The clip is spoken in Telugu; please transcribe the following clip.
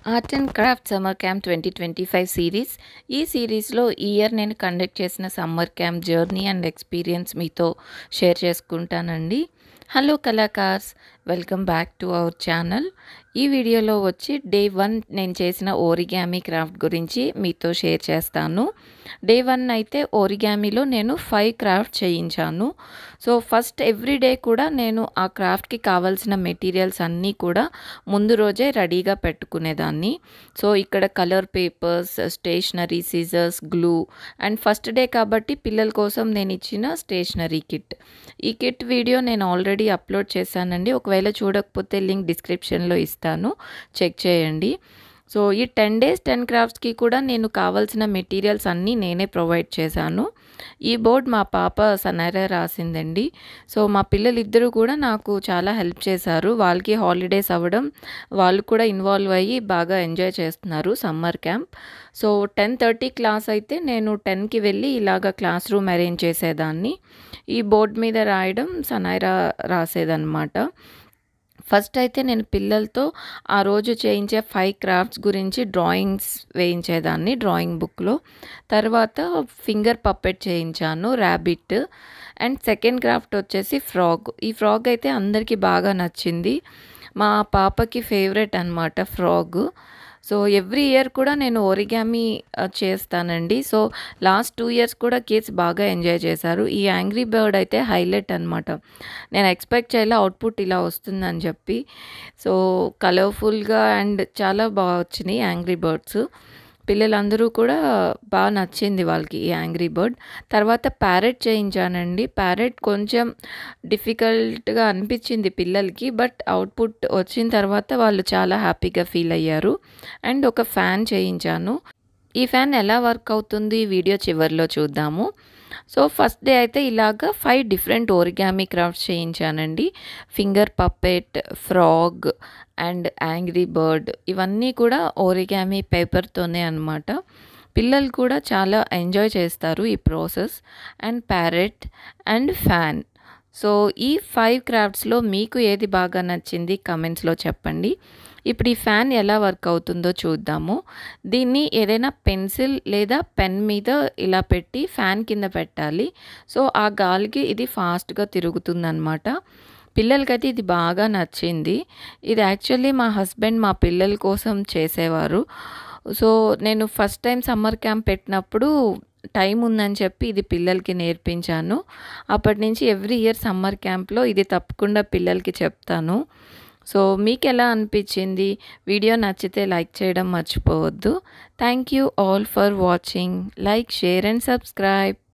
Art and craft summer camp 2025 series. ఈ సిరీస్లో ఈ ఇయర్ నేను కండక్ట్ చేసిన summer camp journey and experience మీతో షేర్ చేసుకుంటానండి. హలో కళాకార్స్, welcome back to our channel. ఈ వీడియోలో వచ్చి డే 1 నేను చేసిన ఓరిగామీ క్రాఫ్ట్ గురించి మీతో షేర్ చేస్తాను. డే 1 అయితే ఓరిగామీలో నేను 5 క్రాఫ్ట్ చేయించాను. సో ఫస్ట్ ఎవ్రీ డే కూడా నేను ఆ క్రాఫ్ట్కి కావాల్సిన మెటీరియల్స్ అన్నీ కూడా ముందు రోజే రెడీగా పెట్టుకునేదాన్ని. సో ఇక్కడ colour papers, stationery, scissors, glue and first day కాబట్టి పిల్లల కోసం నేను ఇచ్చిన స్టేషనరీ కిట్. ఈ కిట్ వీడియో నేను ఆల్రెడీ అప్లోడ్ చేశానండి. ఒకవేళ చూడకపోతే లింక్ డిస్క్రిప్షన్లో ఇస్తాను, చెక్ చేయండి. సో ఈ 10 days 10 క్రాఫ్ట్స్కి కూడా నేను కావాల్సిన మెటీరియల్స్ అన్నీ నేనే ప్రొవైడ్ చేశాను. ఈ బోర్డ్ మా పాప సనైరా రాసిందండి. సో మా పిల్లలిద్దరూ కూడా నాకు చాలా హెల్ప్ చేశారు. వాళ్ళకి హాలిడేస్ అవ్వడం, వాళ్ళు కూడా ఇన్వాల్వ్ అయ్యి బాగా ఎంజాయ్ చేస్తున్నారు సమ్మర్ క్యాంప్. సో 10:30 క్లాస్ అయితే నేను 10కి వెళ్ళి ఇలాగ క్లాస్ రూమ్ అరేంజ్ చేసేదాన్ని. ఈ బోర్డ్ మీద రాయడం సనైరా రాసేదన్నమాట. ఫస్ట్ అయితే నేను పిల్లలతో ఆ రోజు చేయించే 5 క్రాఫ్ట్స్ గురించి డ్రాయింగ్స్ వేయించేదాన్ని డ్రాయింగ్ బుక్లో. తర్వాత ఫింగర్ పప్పెట్ చేయించాను, ర్యాబిట్. అండ్ సెకండ్ క్రాఫ్ట్ వచ్చేసి ఫ్రాగ్. ఈ ఫ్రాగ్ అయితే అందరికీ బాగా నచ్చింది. మా పాపకి ఫేవరెట్ అనమాట ఫ్రాగ్. సో ఎవ్రీ ఇయర్ కూడా నేను ఓరిగామీ చేస్తానండి. సో లాస్ట్ 2 years కూడా కిడ్స్ బాగా ఎంజాయ్ చేశారు. ఈ యాంగ్రీ బర్డ్ అయితే హైలైట్ అనమాట. నేను ఎక్స్పెక్ట్ చేయలే అవుట్పుట్ ఇలా వస్తుందని చెప్పి. సో కలర్ఫుల్గా అండ్ చాలా బాగా వచ్చినాయి యాంగ్రీ బర్డ్స్. పిల్లలందరూ కూడా బాగా నచ్చింది వాళ్ళకి ఈ యాంగ్రీ బర్డ్. తర్వాత ప్యారెట్ చేయించానండి. ప్యారెట్ కొంచెం డిఫికల్ట్గా అనిపించింది పిల్లలకి, బట్ అవుట్పుట్ వచ్చిన తర్వాత వాళ్ళు చాలా హ్యాపీగా ఫీల్ అయ్యారు. అండ్ ఒక ఫ్యాన్ చేయించాను. ఈ ఫ్యాన్ ఎలా వర్క్ అవుతుంది వీడియో చివరిలో చూద్దాము. సో ఫస్ట్ డే అయితే ఇలాగ 5 డిఫరెంట్ ఓరిగామీ క్రాఫ్ట్స్ చేయించానండి. Finger puppet, frog and angry bird, ఇవన్నీ కూడా ఓరిగామీ పేపర్తోనే అనమాట. పిల్లలు కూడా చాలా ఎంజాయ్ చేస్తారు ఈ process. And parrot and fan. So ఈ 5 క్రాఫ్ట్స్లో మీకు ఏది బాగా నచ్చింది కమెంట్స్లో చెప్పండి. ఇప్పుడు ఈ ఫ్యాన్ ఎలా వర్క్ అవుతుందో చూద్దాము. దీన్ని ఏదైనా పెన్సిల్ లేదా పెన్ మీద ఇలా పెట్టి ఫ్యాన్ కింద పెట్టాలి. సో ఆ గాలికి ఇది ఫాస్ట్గా తిరుగుతుందన్నమాట. పిల్లలకైతే ఇది బాగా నచ్చింది. ఇది యాక్చువల్లీ మా హస్బెండ్ మా పిల్లల కోసం చేసేవారు. సో నేను ఫస్ట్ టైం సమ్మర్ క్యాంప్ పెట్టినప్పుడు టైం ఉందని చెప్పి ఇది పిల్లలకి నేర్పించాను. అప్పటి నుంచి ఎవ్రీ ఇయర్ సమ్మర్ క్యాంప్లో ఇది తప్పకుండా పిల్లలకి చెప్తాను. సో మీకు ఎలా అనిపించింది? వీడియో నచ్చితే లైక్ చేయడం మర్చిపోవద్దు. Thank you all for watching. Like, share and subscribe.